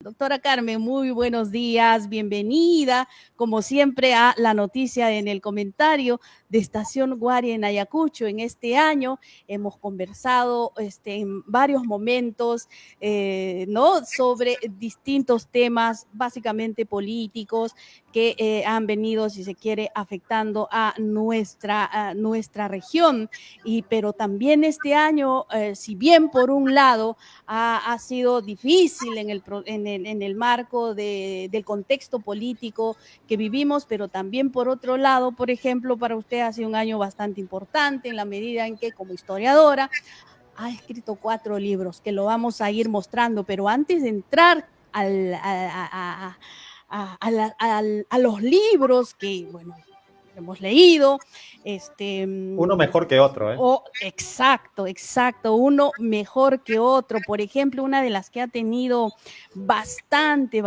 Doctora Carmen, muy buenos días, bienvenida, como siempre, a la noticia en el comentario de Estación Guari en Ayacucho. En este año hemos conversado en varios momentos, ¿no?, sobre distintos temas, básicamente políticos, que han venido, si se quiere, afectando a nuestra región. Pero también este año, si bien por un lado ha sido difícil en el marco del contexto político que vivimos, pero también por otro lado, por ejemplo, para usted ha sido un año bastante importante en la medida en que como historiadora ha escrito 4 libros que lo vamos a ir mostrando, pero antes de entrar a los libros que, bueno, hemos leído, uno mejor que otro, ¿eh? Exacto, uno mejor que otro. Por ejemplo, una de las que ha tenido bastante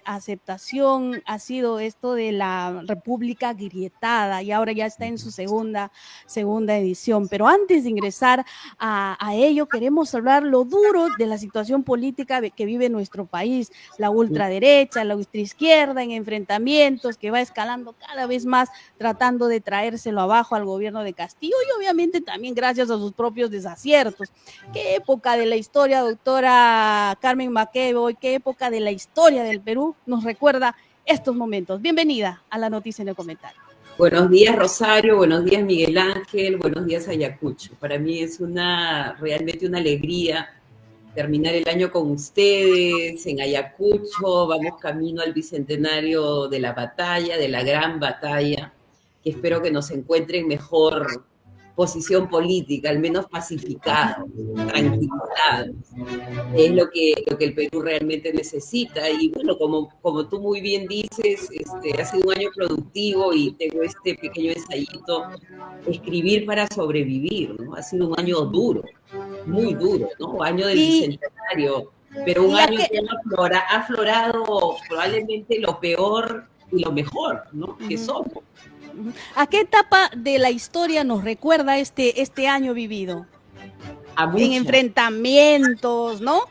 aceptación ha sido esto de la República Agrietada, y ahora ya está en su segunda edición. Pero antes de ingresar a ello, queremos hablar lo duro de la situación política que vive nuestro país, la ultraderecha, la ultraizquierda en enfrentamientos que va escalando cada vez más, tratando de traérselo abajo al gobierno de Castillo, y obviamente también gracias a sus propios desaciertos. ¿Qué época de la historia, doctora Carmen McEvoy, qué época de la historia del Perú nos recuerda estos momentos? Bienvenida a la noticia en el comentario. Buenos días, Rosario, buenos días, Miguel Ángel, buenos días, Ayacucho. Para mí es realmente una alegría terminar el año con ustedes en Ayacucho. Vamos camino al bicentenario de la batalla, de la gran batalla, que espero que nos encuentre en mejor posición política, al menos pacificados, tranquilizados. Es lo que el Perú realmente necesita. Y bueno, como tú muy bien dices, ha sido un año productivo y tengo este pequeño ensayito, escribir para sobrevivir, ¿no? Ha sido un año duro, muy duro, ¿no? Año del bicentenario, pero un año que ha aflorado probablemente lo peor y lo mejor, ¿no? Que somos. ¿A qué etapa de la historia nos recuerda este año vivido? En enfrentamientos, ¿no?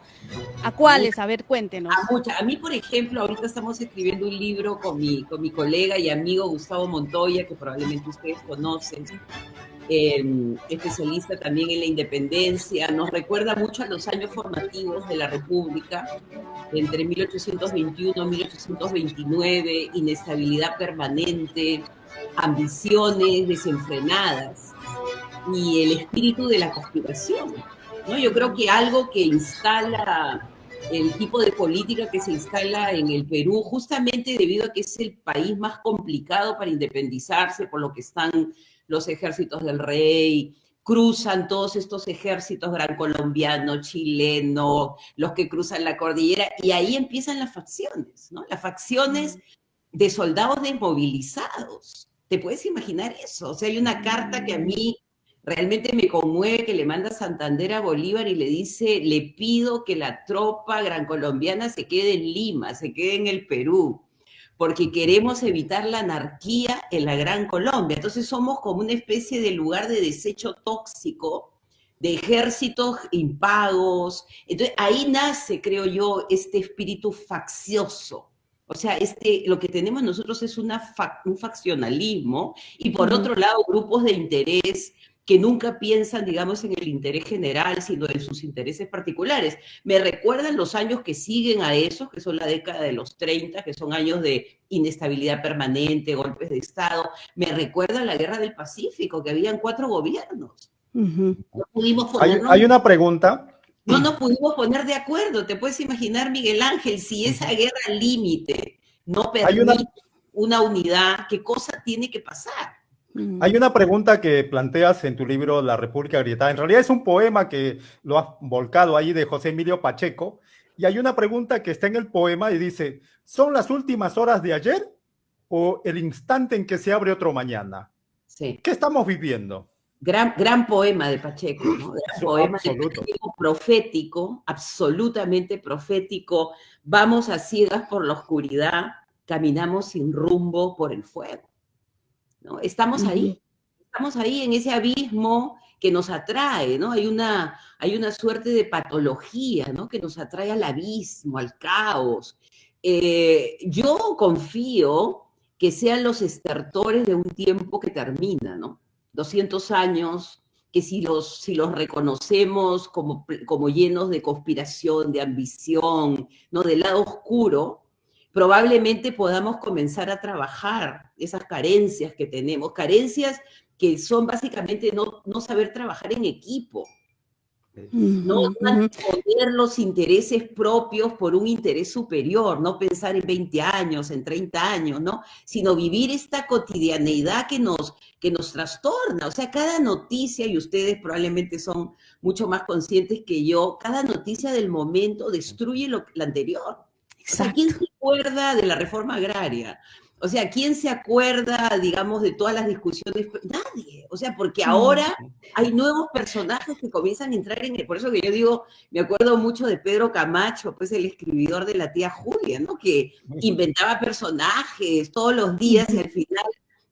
¿A cuáles? A ver, cuéntenos. A mí, por ejemplo, ahorita estamos escribiendo un libro con mi colega y amigo Gustavo Montoya, que probablemente ustedes conocen, especialista también en la independencia. Nos recuerda mucho a los años formativos de la República, entre 1821 y 1829, inestabilidad permanente, ambiciones desenfrenadas y el espíritu de la conspiración, ¿no? Yo creo que algo que instala el tipo de política que se instala en el Perú, justamente debido a que es el país más complicado para independizarse, por lo que están los ejércitos del rey, cruzan todos estos ejércitos gran colombiano, chileno, los que cruzan la cordillera, y ahí empiezan las facciones, ¿no? Las facciones de soldados desmovilizados. ¿Te puedes imaginar eso? O sea, hay una carta que a mí realmente me conmueve, que le manda Santander a Bolívar y le dice: le pido que la tropa gran colombiana se quede en Lima, se quede en el Perú, porque queremos evitar la anarquía en la Gran Colombia. Entonces somos como una especie de lugar de desecho tóxico, de ejércitos impagos. Entonces ahí nace, creo yo, este espíritu faccioso. O sea, lo que tenemos nosotros es un faccionalismo, y por otro lado, grupos de interés que nunca piensan, digamos, en el interés general, sino en sus intereses particulares. Me recuerdan los años que siguen a esos, que son la década de los 30, que son años de inestabilidad permanente, golpes de Estado. Me recuerda la Guerra del Pacífico, que habían 4 gobiernos. No pudimos Hay una pregunta. No nos pudimos poner de acuerdo. Te puedes imaginar, Miguel Ángel, si esa guerra límite no permite una unidad, ¿qué cosa tiene que pasar? Hay una pregunta que planteas en tu libro La República Agrietada. En realidad es un poema que lo has volcado ahí, de José Emilio Pacheco, y hay una pregunta que está en el poema y dice: ¿son las últimas horas de ayer o el instante en que se abre otro mañana? Sí. ¿Qué estamos viviendo? Gran poema de Pacheco, ¿no? Gran poema de Pacheco, profético, absolutamente profético. Vamos a ciegas por la oscuridad, caminamos sin rumbo por el fuego, ¿no? Estamos ahí en ese abismo que nos atrae, ¿no? Hay una suerte de patología, ¿no? Que nos atrae al abismo, al caos. Yo confío que sean los estertores de un tiempo que termina, ¿no? 200 años, que si los reconocemos como llenos de conspiración, de ambición, ¿no? Del lado oscuro, probablemente podamos comenzar a trabajar esas carencias que tenemos, carencias que son básicamente no saber trabajar en equipo, no poner los intereses propios por un interés superior, no pensar en 20 años, en 30 años, ¿no? Sino vivir esta cotidianeidad que nos trastorna. O sea, cada noticia, y ustedes probablemente son mucho más conscientes que yo, cada noticia del momento destruye la anterior. O sea, ¿quién se acuerda de la reforma agraria? O sea, ¿quién se acuerda, digamos, de todas las discusiones? Nadie. O sea, porque ahora hay nuevos personajes que comienzan a entrar en... Por eso que yo digo, me acuerdo mucho de Pedro Camacho, pues el escribidor de La tía Julia, ¿no? Que inventaba personajes todos los días y al final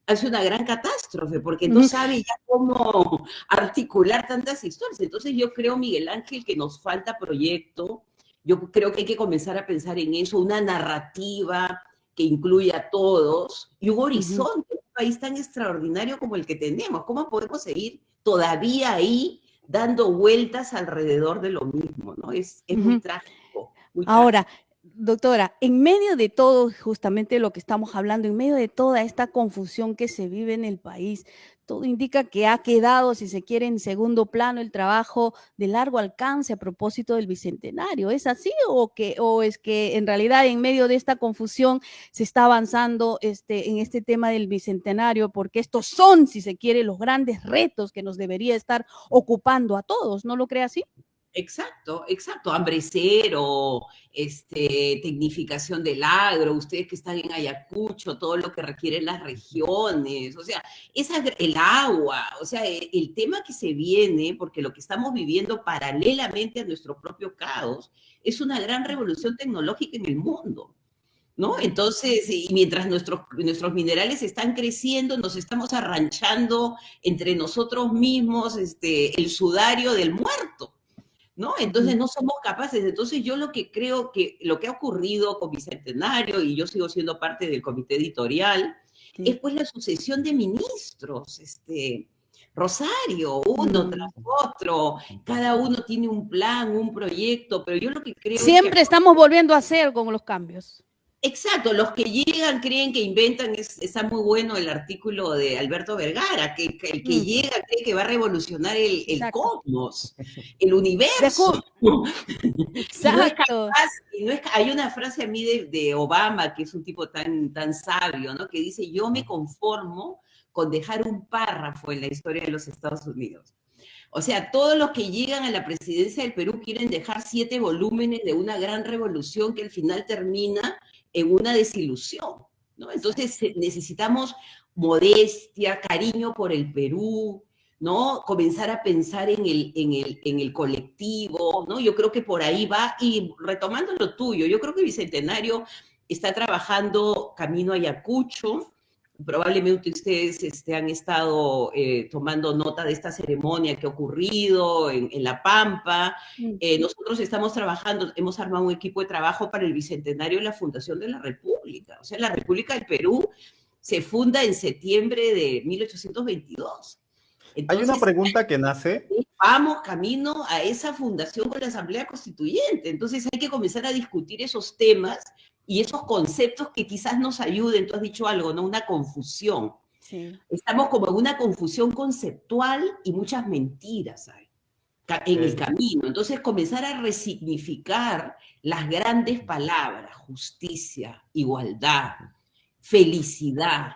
hace una gran catástrofe, porque no sabe ya cómo articular tantas historias. Entonces yo creo, Miguel Ángel, que nos falta proyecto. Yo creo que hay que comenzar a pensar en eso, una narrativa que incluya a todos, y un horizonte, un país tan extraordinario como el que tenemos. ¿Cómo podemos seguir todavía ahí dando vueltas alrededor de lo mismo, ¿no? Es muy trágico. Ahora, doctora, en medio de todo, justamente lo que estamos hablando, en medio de toda esta confusión que se vive en el país, todo indica que ha quedado, si se quiere, en segundo plano el trabajo de largo alcance a propósito del Bicentenario. ¿Es así o es que en realidad en medio de esta confusión se está avanzando en este tema del Bicentenario? Porque estos son, si se quiere, los grandes retos que nos debería estar ocupando a todos, ¿no lo cree así? Exacto, hambre cero, tecnificación del agro, ustedes que están en Ayacucho, todo lo que requieren las regiones, o sea, el agua, o sea, el tema que se viene, porque lo que estamos viviendo paralelamente a nuestro propio caos, es una gran revolución tecnológica en el mundo, ¿no? Entonces, y mientras nuestros minerales están creciendo, nos estamos arranchando entre nosotros mismos el sudario del muerto, ¿no? Entonces no somos capaces. Entonces yo lo que creo que lo que ha ocurrido con Bicentenario, y yo sigo siendo parte del comité editorial, es pues la sucesión de ministros, Rosario, uno tras otro, cada uno tiene un plan, un proyecto, pero yo lo que creo siempre es que estamos volviendo a hacer con los cambios. Exacto, los que llegan creen que inventan, está muy bueno el artículo de Alberto Vergara, que el que llega cree que va a revolucionar el cosmos, el universo. Exacto. Hay una frase a mí de Obama, que es un tipo tan sabio, ¿no? Que dice, yo me conformo con dejar un párrafo en la historia de los Estados Unidos. O sea, todos los que llegan a la presidencia del Perú quieren dejar 7 volúmenes de una gran revolución que al final termina en una desilusión, ¿no? Entonces necesitamos modestia, cariño por el Perú, ¿no? Comenzar a pensar en el colectivo, ¿no? Yo creo que por ahí va, y retomando lo tuyo, yo creo que Bicentenario está trabajando camino a Ayacucho. Probablemente ustedes han estado tomando nota de esta ceremonia que ha ocurrido en La Pampa. Nosotros estamos trabajando, hemos armado un equipo de trabajo para el Bicentenario de la Fundación de la República. O sea, la República del Perú se funda en septiembre de 1822. Entonces, hay una pregunta que nace. Vamos camino a esa fundación con la Asamblea Constituyente. Entonces hay que comenzar a discutir esos temas y esos conceptos que quizás nos ayuden. Tú has dicho algo, ¿no? Una confusión. Sí. Estamos como en una confusión conceptual y muchas mentiras hay en el camino. Entonces comenzar a resignificar las grandes palabras: justicia, igualdad, felicidad,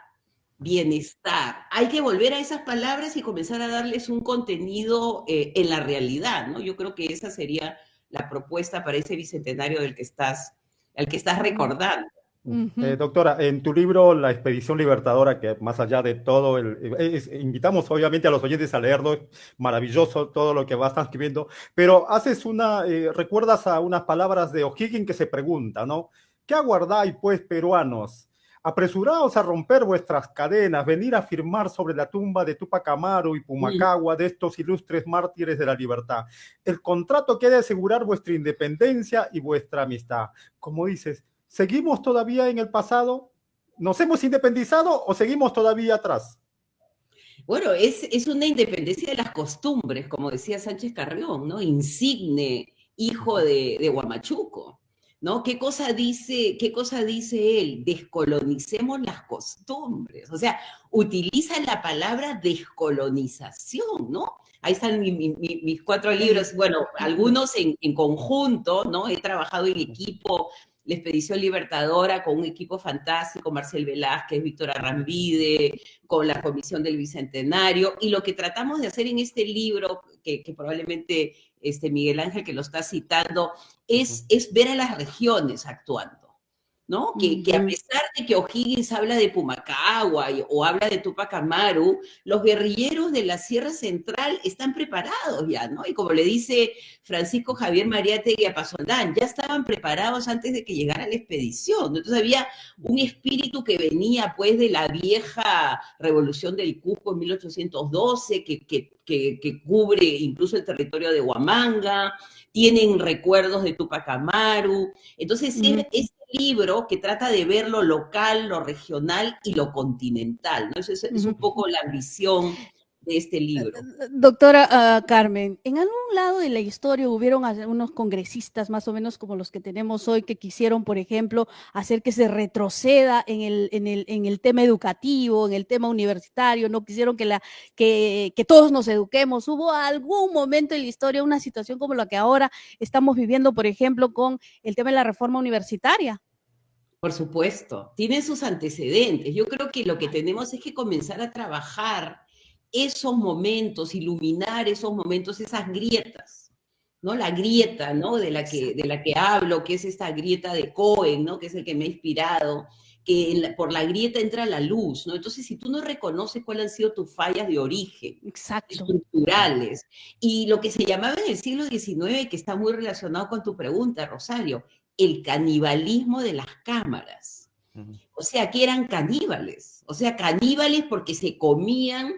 bienestar. Hay que volver a esas palabras y comenzar a darles un contenido en la realidad, ¿no? Yo creo que esa sería la propuesta para ese bicentenario al que estás recordando. Doctora, en tu libro La Expedición Libertadora, que más allá de todo, invitamos obviamente a los oyentes a leerlo, es maravilloso todo lo que vas escribiendo, pero recuerdas a unas palabras de O'Higgins que se pregunta, ¿no? ¿Qué aguardáis, pues, peruanos? apresuraos a romper vuestras cadenas, venir a firmar sobre la tumba de Tupac Amaru y Pumacahua, de estos ilustres mártires de la libertad, el contrato que ha de asegurar vuestra independencia y vuestra amistad. Como dices, ¿seguimos todavía en el pasado? ¿Nos hemos independizado o seguimos todavía atrás? Bueno, es una independencia de las costumbres, como decía Sánchez Carrión, ¿no? Insigne hijo de Huamachuco, ¿no? Qué cosa dice él? Descolonicemos las costumbres. O sea, utiliza la palabra descolonización, ¿no? Ahí están mis 4 libros, bueno, algunos en conjunto, ¿no? He trabajado en equipo, la Expedición Libertadora, con un equipo fantástico, Marcel Velázquez, Víctor Arrambide, con la Comisión del Bicentenario, y lo que tratamos de hacer en este libro, que probablemente Miguel Ángel, que lo está citando, es ver a las regiones actuando, ¿no? Que a pesar de que O'Higgins habla de Pumacahua o habla de Tupac Amaru, los guerrilleros de la Sierra Central están preparados ya, ¿no? Y como le dice Francisco Javier Mariátegui a Pasolán, ya estaban preparados antes de que llegara la expedición, ¿no? Entonces había un espíritu que venía pues de la vieja revolución del Cusco en 1812, que cubre incluso el territorio de Huamanga, tienen recuerdos de Tupac Amaru. Entonces, este libro que trata de ver lo local, lo regional y lo continental, ¿no? Eso es un poco la ambición de este libro. Doctora Carmen, en algún lado de la historia hubieron unos congresistas más o menos como los que tenemos hoy que quisieron, por ejemplo, hacer que se retroceda en el tema educativo, en el tema universitario, no quisieron que todos nos eduquemos. ¿Hubo algún momento en la historia una situación como la que ahora estamos viviendo, por ejemplo, con el tema de la reforma universitaria? Por supuesto, tienen sus antecedentes. Yo creo que lo que tenemos es que comenzar a trabajar esos momentos, iluminar esos momentos, esas grietas, ¿no? La grieta, ¿no? De la que hablo, que es esta grieta de Cohen, ¿no? Que es el que me ha inspirado, que por la grieta entra la luz, ¿no? Entonces, si tú no reconoces cuáles han sido tus fallas de origen, estructurales, y lo que se llamaba en el siglo XIX, que está muy relacionado con tu pregunta, Rosario, el canibalismo de las cámaras. O sea, que eran caníbales. O sea, caníbales porque se comían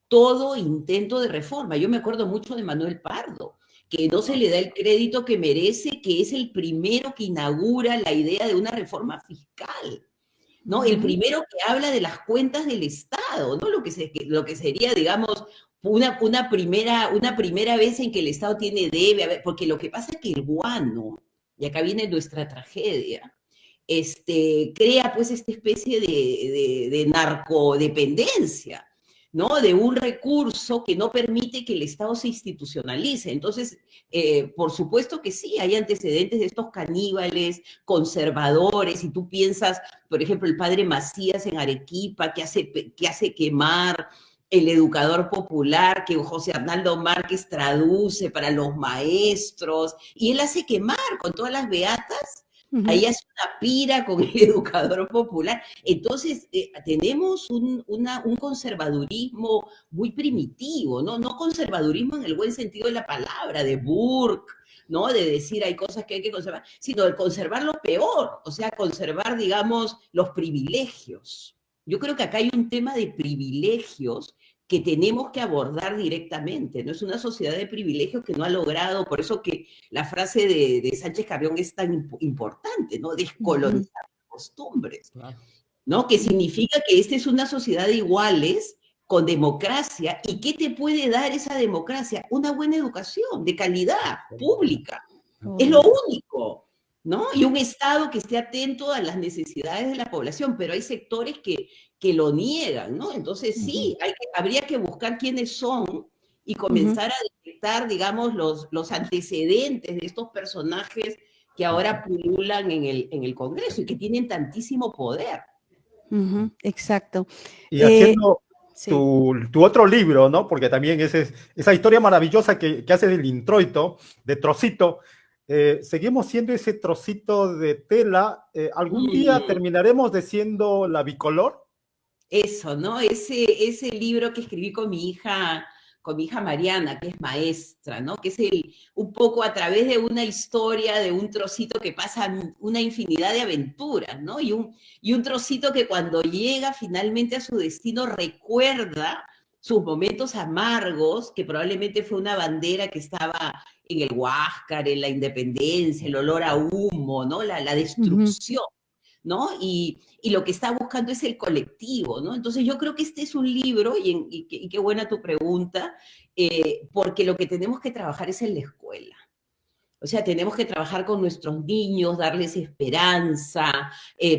todo intento de reforma. Yo me acuerdo mucho de Manuel Pardo, que no se le da el crédito que merece, que es el primero que inaugura la idea de una reforma fiscal, ¿no? El primero que habla de las cuentas del Estado, ¿no? Lo que sería, digamos, una primera vez en que el Estado tiene debe, porque lo que pasa es que el guano, y acá viene nuestra tragedia, crea pues esta especie de narcodependencia, ¿no? De un recurso que no permite que el Estado se institucionalice. Entonces, por supuesto que sí, hay antecedentes de estos caníbales, conservadores, y tú piensas, por ejemplo, el padre Macías en Arequipa, que hace quemar el educador popular que José Arnaldo Márquez traduce para los maestros, y él hace quemar con todas las beatas. Ahí hace una pira con el educador popular. Entonces, tenemos un conservadurismo muy primitivo, ¿no? No conservadurismo en el buen sentido de la palabra, de Burke, ¿no? De decir hay cosas que hay que conservar, sino de conservar lo peor, o sea, conservar, digamos, los privilegios. Yo creo que acá hay un tema de privilegios que tenemos que abordar directamente, ¿no? Es una sociedad de privilegios que no ha logrado, por eso que la frase de Sánchez Carrión es tan importante, ¿no? Descolonizar costumbres, ¿no? Que significa que esta es una sociedad de iguales, con democracia, ¿y qué te puede dar esa democracia? Una buena educación, de calidad, pública. Es lo único, ¿no? Y un Estado que esté atento a las necesidades de la población, pero hay sectores que lo niegan, ¿no? Entonces sí, habría que buscar quiénes son y comenzar a detectar, digamos, los antecedentes de estos personajes que ahora pululan en el Congreso y que tienen tantísimo poder. Exacto. Y haciendo tu otro libro, ¿no? Porque también esa historia maravillosa que hace del introito, de Trocito, seguimos siendo ese trocito de tela. ¿Algún día terminaremos de siendo la bicolor? Eso, ¿no? Ese libro que escribí con mi hija con mi hija Mariana, que es maestra, ¿no? Que es un poco a través de una historia, de un trocito que pasa una infinidad de aventuras, ¿no? Y un trocito que cuando llega finalmente a su destino recuerda sus momentos amargos, que probablemente fue una bandera que estaba en el Huáscar, en la Independencia, el olor a humo, ¿no? La destrucción, ¿no? Y lo que está buscando es el colectivo, ¿no? Entonces yo creo que este es un libro, y qué buena tu pregunta, porque lo que tenemos que trabajar es en la escuela. O sea, tenemos que trabajar con nuestros niños, darles esperanza,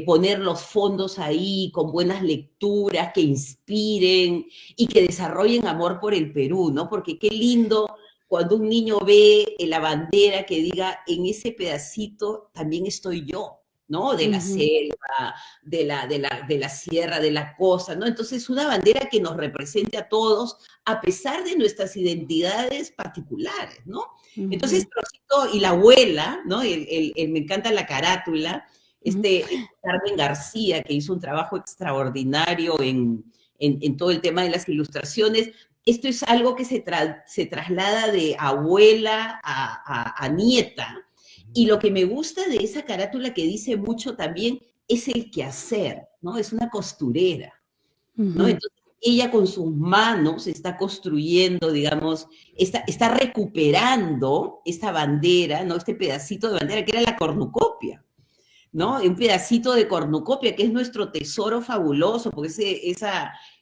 poner los fondos ahí con buenas lecturas que inspiren y que desarrollen amor por el Perú, ¿no? Porque qué lindo cuando un niño ve la bandera que diga, en ese pedacito también estoy yo, ¿no? De la selva, de la sierra, de la costa, ¿no? Entonces, una bandera que nos represente a todos, a pesar de nuestras identidades particulares, ¿no? Entonces, y la abuela, ¿no? Me encanta la carátula, Carmen García, que hizo un trabajo extraordinario en todo el tema de las ilustraciones. Esto es algo que se traslada de abuela a nieta, y lo que me gusta de esa carátula que dice mucho también es el quehacer, ¿no? Es una costurera, ¿no? Entonces, ella con sus manos está construyendo, digamos, está recuperando esta bandera, ¿no? Este pedacito de bandera que era la cornucopia, ¿no? Un pedacito de cornucopia que es nuestro tesoro fabuloso, porque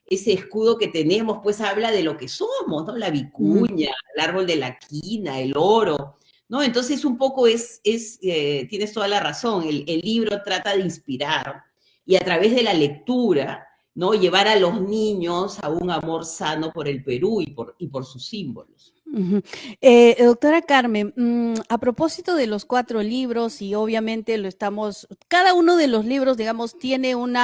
ese escudo que tenemos, pues habla de lo que somos, ¿no? La vicuña, el árbol de la quina, el oro, ¿no? Entonces un poco tienes toda la razón, el libro trata de inspirar y a través de la lectura, ¿no? Llevar a los niños a un amor sano por el Perú y por sus símbolos. Doctora Carmen, a propósito de los 4 libros, y obviamente cada uno de los libros, digamos, tiene un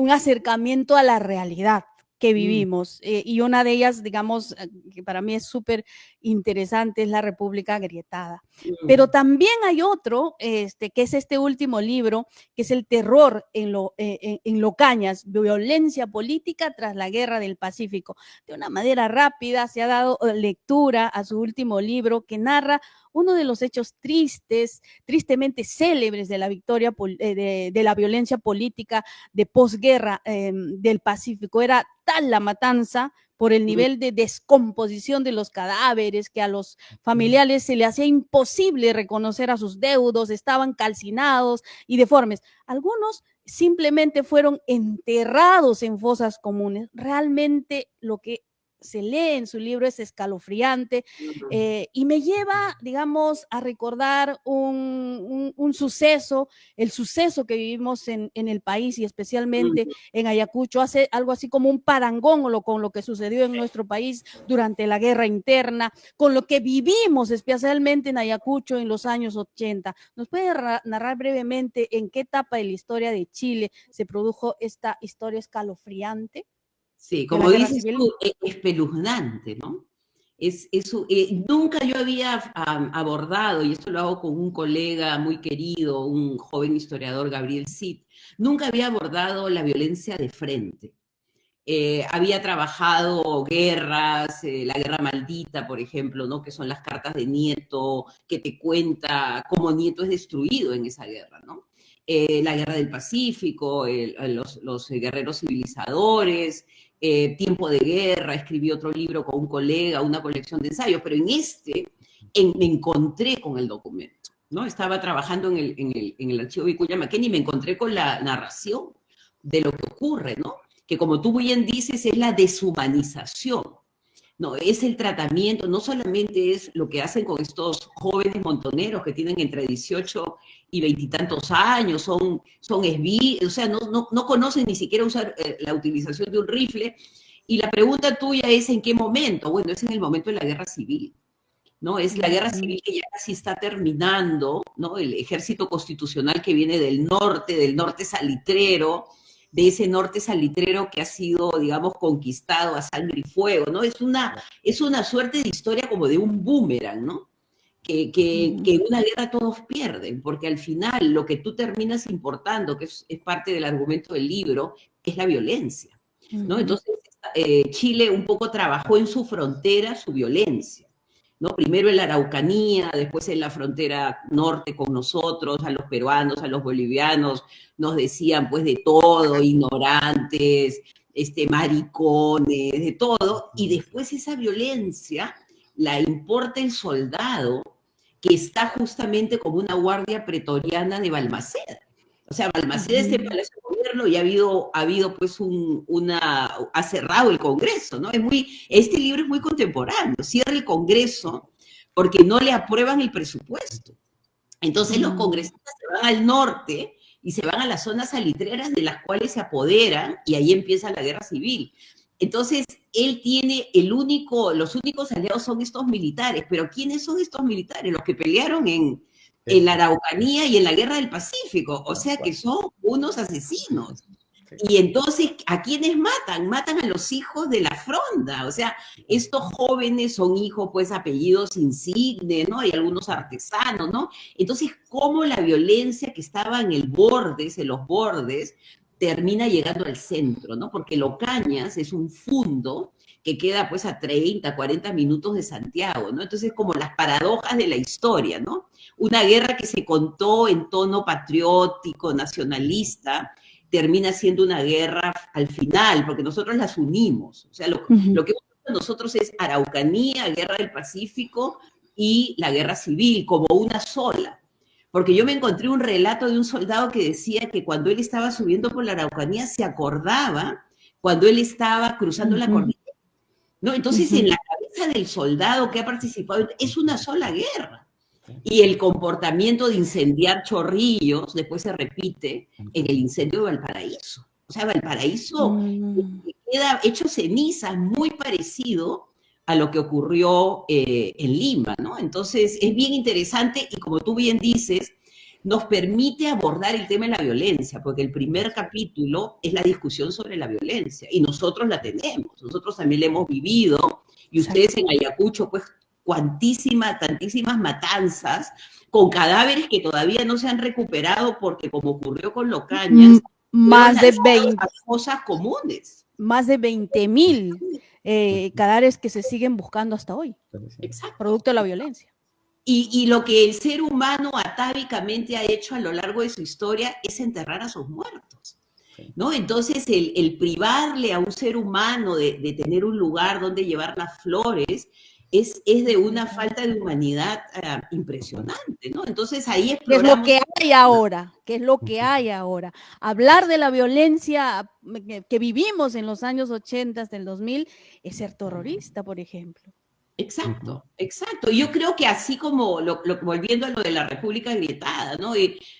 acercamiento a la realidad que vivimos, y una de ellas, digamos, que para mí es súper interesante, es La República Agrietada. Pero también hay otro, que es este último libro, que es El terror en Locañas, violencia política tras la Guerra del Pacífico. De una manera rápida se ha dado lectura a su último libro, que narra uno de los hechos tristemente célebres de la victoria de la violencia política de posguerra del Pacífico. Era tal la matanza por el nivel de descomposición de los cadáveres, que a los familiares se les hacía imposible reconocer a sus deudos, estaban calcinados y deformes. Algunos simplemente fueron enterrados en fosas comunes. Realmente lo que se lee en su libro es escalofriante, y me lleva, digamos, a recordar un suceso, el suceso que vivimos en el país y especialmente en Ayacucho, hace algo así como un parangón con lo que sucedió en nuestro país durante la guerra interna, con lo que vivimos especialmente en Ayacucho en los años 80. ¿Nos puede narrar brevemente en qué etapa de la historia de Chile se produjo esta historia escalofriante? Sí, como dices tú, es espeluznante, ¿no? Nunca yo había abordado, y esto lo hago con un colega muy querido, un joven historiador, Gabriel Cid, nunca había abordado la violencia de frente. Había trabajado guerras, la guerra maldita, por ejemplo, ¿no? Que son las cartas de Nieto, que te cuenta cómo Nieto es destruido en esa guerra, ¿no? La guerra del Pacífico, los guerreros civilizadores, Tiempo de Guerra, escribí otro libro con un colega, una colección de ensayos, pero me encontré con el documento, ¿no? Estaba trabajando en el archivo Vicuña Maquena y me encontré con la narración de lo que ocurre, ¿no? Que como tú bien dices, es la deshumanización, ¿no? Es el tratamiento, no solamente es lo que hacen con estos jóvenes montoneros que tienen entre 18 y 20 y tantos años, o sea, no conocen ni siquiera usar la utilización de un rifle. Y la pregunta tuya es ¿en qué momento? Bueno, es en el momento de la guerra civil, ¿no? Es la guerra civil que ya casi está terminando, ¿no? El ejército constitucional que viene del norte salitrero, de ese norte salitrero que ha sido, digamos, conquistado a sangre y fuego, ¿no? Es una suerte de historia como de un boomerang, ¿no? Que en una guerra todos pierden, porque al final lo que tú terminas importando, que es parte del argumento del libro, es la violencia, ¿no? Entonces Chile un poco trabajó en su frontera su violencia, ¿no? Primero en la Araucanía, después en la frontera norte con nosotros, a los peruanos, a los bolivianos, nos decían pues de todo, ignorantes, maricones, de todo, y después esa violencia la importa el soldado que está justamente como una guardia pretoriana de Balmaceda. O sea, Balmaceda, este Palacio de Gobierno, y ha habido pues ha cerrado el Congreso, ¿no? Este libro es muy contemporáneo, cierra el Congreso porque no le aprueban el presupuesto. Entonces los congresistas se van al norte y se van a las zonas salitreras de las cuales se apoderan y ahí empieza la guerra civil. Entonces, él tiene los únicos aliados son estos militares, pero ¿quiénes son estos militares? Los que pelearon en la Araucanía y en la Guerra del Pacífico, o sea que son unos asesinos. Y entonces, ¿a quiénes matan? Matan a los hijos de la fronda, o sea, estos jóvenes son hijos, pues, apellidos insignes, ¿no? Hay algunos artesanos, ¿no? Entonces, ¿cómo la violencia que estaba en los bordes, termina llegando al centro, ¿no? Porque Locañas es un fundo que queda pues a 30, 40 minutos de Santiago, ¿no? Entonces, como las paradojas de la historia, ¿no? Una guerra que se contó en tono patriótico, nacionalista, termina siendo una guerra al final, porque nosotros las unimos. O sea, lo que hemos hecho nosotros es Araucanía, Guerra del Pacífico y la Guerra Civil, como una sola. Porque yo me encontré un relato de un soldado que decía que cuando él estaba subiendo por la Araucanía se acordaba cuando él estaba cruzando la cordillera, ¿no? Entonces, en la cabeza del soldado que ha participado, es una sola guerra. Y el comportamiento de incendiar Chorrillos después se repite en el incendio de Valparaíso. O sea, Valparaíso queda hecho cenizas, muy parecido a lo que ocurrió en Lima, ¿no? Entonces, es bien interesante y como tú bien dices, nos permite abordar el tema de la violencia, porque el primer capítulo es la discusión sobre la violencia, y nosotros la tenemos, nosotros también la hemos vivido, y ustedes en Ayacucho, pues, tantísimas matanzas, con cadáveres que todavía no se han recuperado, porque como ocurrió con Locañas, más de 20 cosas comunes. Más de 20,000 cadáveres que se siguen buscando hasta hoy. Exacto. Producto de la violencia. Y lo que el ser humano atávicamente ha hecho a lo largo de su historia es enterrar a sus muertos, ¿no? Entonces, el privarle a un ser humano de tener un lugar donde llevar las flores es de una falta de humanidad impresionante, ¿no? Entonces, ahí exploramos... ¿Qué es lo que hay ahora? ¿Qué es lo que hay ahora? Hablar de la violencia que vivimos en los años 80 del 2000 es ser terrorista, por ejemplo. Exacto, exacto. Yo creo que así como, volviendo a lo de la República Agrietada, ¿no?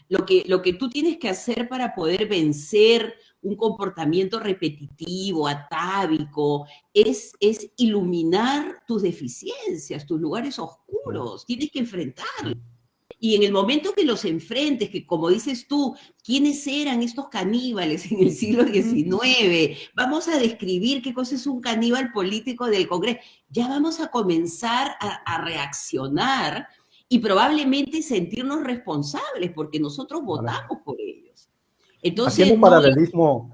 Lo que tú tienes que hacer para poder vencer un comportamiento repetitivo, atávico, es iluminar tus deficiencias, tus lugares oscuros. Tienes que enfrentarlos. Y en el momento que los enfrentes, que como dices tú, ¿quiénes eran estos caníbales en el siglo XIX? Vamos a describir qué cosa es un caníbal político del Congreso. Ya vamos a comenzar a reaccionar y probablemente sentirnos responsables porque nosotros votamos por ellos. Entonces, haciendo un paralelismo,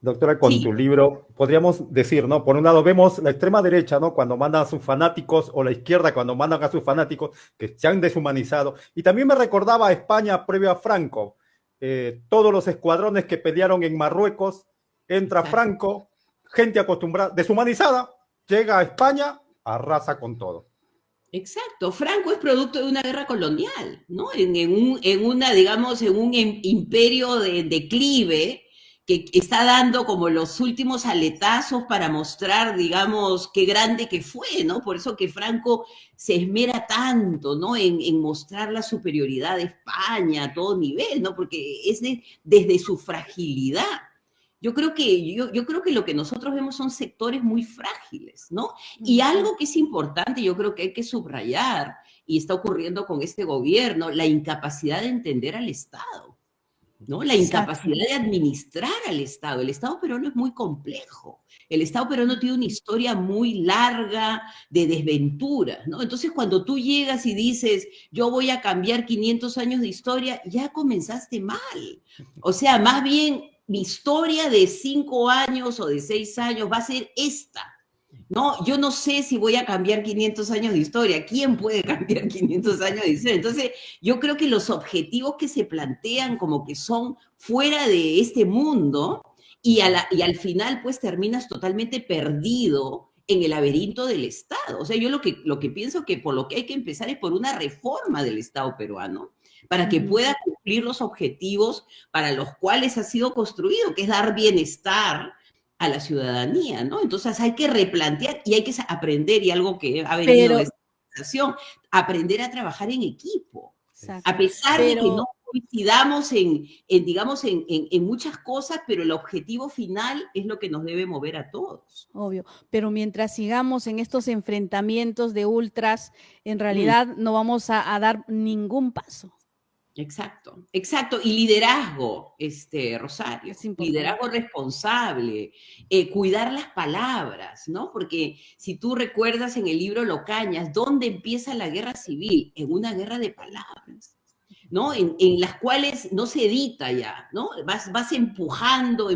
doctora, con tu libro, podríamos decir, ¿no? Por un lado vemos la extrema derecha, ¿no? Cuando mandan a sus fanáticos, o la izquierda cuando mandan a sus fanáticos que se han deshumanizado. Y también me recordaba a España previo a Franco, todos los escuadrones que pelearon en Marruecos, entra Franco, gente acostumbrada, deshumanizada, llega a España, arrasa con todo. Exacto, Franco es producto de una guerra colonial, ¿no? En un imperio de declive, que está dando como los últimos aletazos para mostrar, digamos, qué grande que fue, ¿no? Por eso que Franco se esmera tanto, ¿no? En mostrar la superioridad de España a todo nivel, ¿no? Porque es desde su fragilidad. Yo creo que lo que nosotros vemos son sectores muy frágiles, ¿no? Y algo que es importante, yo creo que hay que subrayar, y está ocurriendo con este gobierno, la incapacidad de entender al Estado, ¿no? La incapacidad de administrar al Estado. El Estado peruano es muy complejo. El Estado peruano tiene una historia muy larga de desventuras, ¿no? Entonces, cuando tú llegas y dices, yo voy a cambiar 500 años de historia, ya comenzaste mal. O sea, más bien mi historia de 5 años o de 6 años va a ser esta. No, yo no sé si voy a cambiar 500 años de historia. ¿Quién puede cambiar 500 años de historia? Entonces, yo creo que los objetivos que se plantean como que son fuera de este mundo y al final pues terminas totalmente perdido en el laberinto del Estado. O sea, yo lo que pienso que por lo que hay que empezar es por una reforma del Estado peruano para que pueda cumplir los objetivos para los cuales ha sido construido, que es dar bienestar a la ciudadanía, ¿no? Entonces hay que replantear y hay que aprender, y algo que ha venido de esta organización, aprender a trabajar en equipo. Exacto. A pesar de que no coincidamos digamos, en muchas cosas, pero el objetivo final es lo que nos debe mover a todos. Obvio, pero mientras sigamos en estos enfrentamientos de ultras, en realidad no vamos a dar ningún paso. Exacto, exacto. Y liderazgo, Rosario, liderazgo responsable, cuidar las palabras, ¿no? Porque si tú recuerdas en el libro Locañas, ¿dónde empieza la guerra civil? En una guerra de palabras, ¿no? En las cuales no se edita ya, ¿no? Vas empujando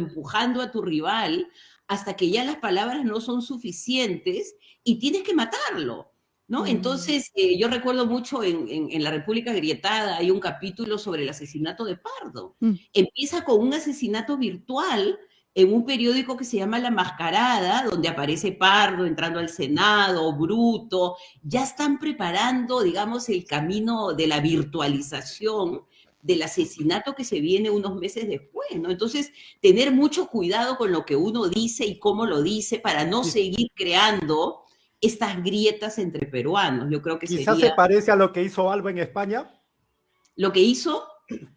a tu rival hasta que ya las palabras no son suficientes y tienes que matarlo, ¿no? Entonces, yo recuerdo mucho en La República Agrietada, hay un capítulo sobre el asesinato de Pardo. Empieza con un asesinato virtual en un periódico que se llama La Mascarada, donde aparece Pardo entrando al Senado, Bruto. Ya están preparando, digamos, el camino de la virtualización del asesinato que se viene unos meses después, ¿no? Entonces, tener mucho cuidado con lo que uno dice y cómo lo dice para no seguir creando estas grietas entre peruanos. Yo creo que quizás se parece a lo que hizo Alba en España. ¿Lo que hizo?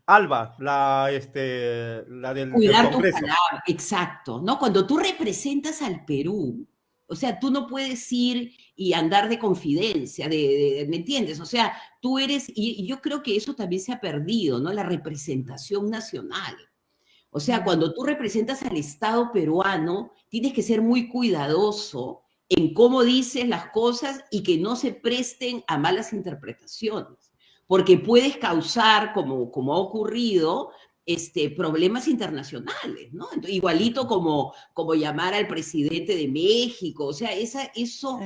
Alba, la del Cuidar tus palabras, exacto, ¿no? Cuando tú representas al Perú, o sea, tú no puedes ir y andar de confidencia, ¿me entiendes? O sea, tú eres, y yo creo que eso también se ha perdido, ¿no? La representación nacional. O sea, cuando tú representas al Estado peruano, tienes que ser muy cuidadoso en cómo dices las cosas y que no se presten a malas interpretaciones, porque puedes causar, como ha ocurrido, problemas internacionales, ¿no? Entonces, igualito como llamar al presidente de México, o sea, eso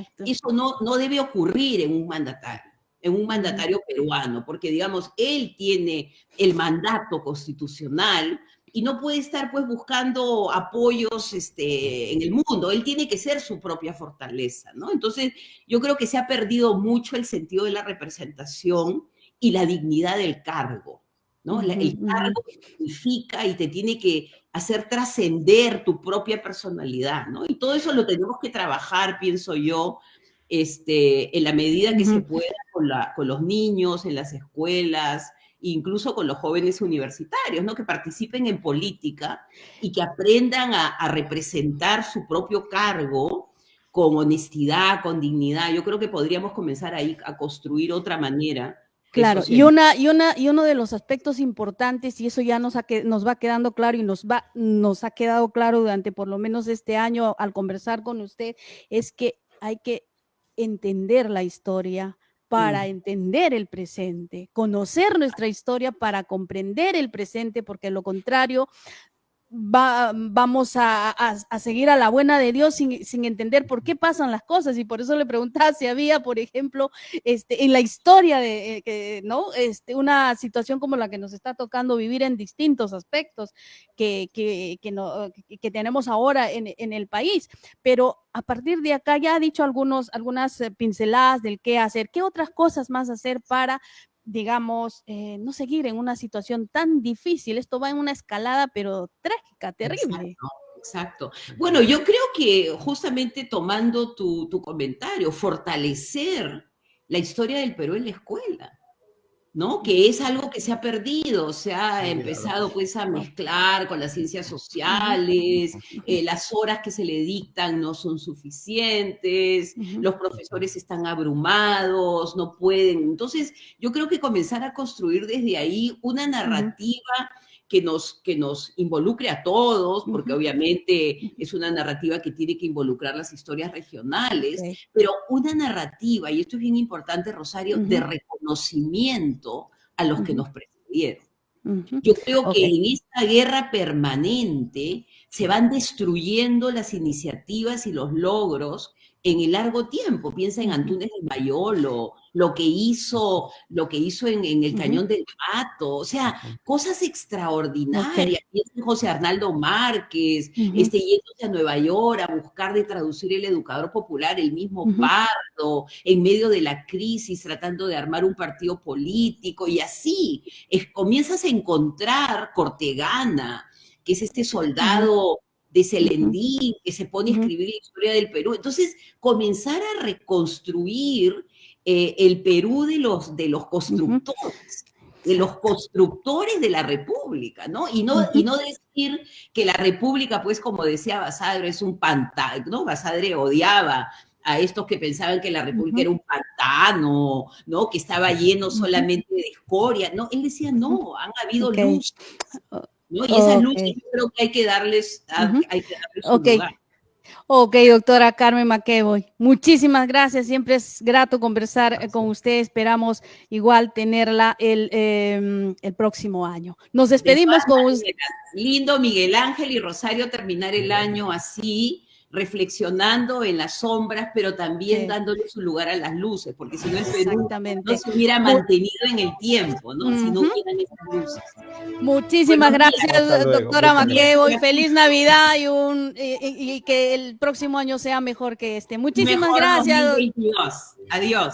no debe ocurrir en un mandatario peruano, porque, digamos, él tiene el mandato constitucional y no puede estar pues buscando apoyos en el mundo. Él tiene que ser su propia fortaleza, ¿no? Entonces, yo creo que se ha perdido mucho el sentido de la representación y la dignidad del cargo, ¿no? El cargo significa y te tiene que hacer trascender tu propia personalidad, ¿no? Y todo eso lo tenemos que trabajar, pienso yo, en la medida que se pueda con los niños, en las escuelas, incluso con los jóvenes universitarios, ¿no? Que participen en política y que aprendan a representar su propio cargo con honestidad, con dignidad. Yo creo que podríamos comenzar ahí a construir otra manera. Claro, y uno de los aspectos importantes, y eso ya nos va quedando claro y nos ha quedado claro durante por lo menos este año al conversar con usted, es que hay que entender la historia para entender el presente, conocer nuestra historia para comprender el presente, porque lo contrario vamos a seguir a la buena de Dios sin entender por qué pasan las cosas. Y por eso le preguntaba si había, por ejemplo, en la historia ¿no? Una situación como la que nos está tocando vivir en distintos aspectos que tenemos ahora en el país. Pero a partir de acá ya ha dicho algunas pinceladas del qué hacer, qué otras cosas más hacer para, digamos, no seguir en una situación tan difícil. Esto va en una escalada, pero trágica, terrible. Exacto. Bueno, yo creo que justamente tomando tu comentario, fortalecer la historia del Perú en la escuela, ¿no? Que es algo que se ha perdido, se ha empezado pues a mezclar con las ciencias sociales, las horas que se le dictan no son suficientes, los profesores están abrumados, no pueden. Entonces, yo creo que comenzar a construir desde ahí una narrativa que nos involucre a todos, porque obviamente es una narrativa que tiene que involucrar las historias regionales, pero una narrativa, y esto es bien importante, Rosario, de reconocimiento a los que nos precedieron. Yo creo Ok. que en esta guerra permanente se van destruyendo las iniciativas y los logros en el largo tiempo. Piensa en Antunes del Mayolo, lo que hizo en el Cañón del Mato, o sea, cosas Ok. extraordinarias. Piensa en José Arnaldo Márquez, yéndose a Nueva York a buscar de traducir El Educador Popular, el mismo Pardo, en medio de la crisis, tratando de armar un partido político, y así comienzas a encontrar Cortegana, que es este soldado de Selendín, que se pone a escribir la historia del Perú. Entonces, comenzar a reconstruir el Perú de los constructores, de los constructores de la República, ¿no? Y no decir que la República, pues como decía Basadre, es un pantano, ¿no? Basadre odiaba a estos que pensaban que la República era un pantano, ¿no? Que estaba lleno solamente de escoria, ¿no? Él decía, no, han habido Ok. luces, ¿no? Y esas Ok. luces yo creo que hay que darles, hay que darles su Ok. lugar. Ok, doctora Carmen McEvoy, muchísimas gracias. Siempre es grato conversar con usted. Esperamos igual tenerla el próximo año. Nos De despedimos todas con maneras, lindo Miguel Ángel y Rosario terminar el año así, reflexionando en las sombras, pero también dándole su lugar a las luces, porque si no el Perú no exactamente. se hubiera mantenido en el tiempo, ¿no? Si no hubieran esas luces. Muchísimas Buenos días. Hasta gracias, luego. doctora Muchas gracias. McEvoy. Feliz Navidad y que el próximo año sea mejor que este. Muchísimas Mejor gracias. 2022. Adiós.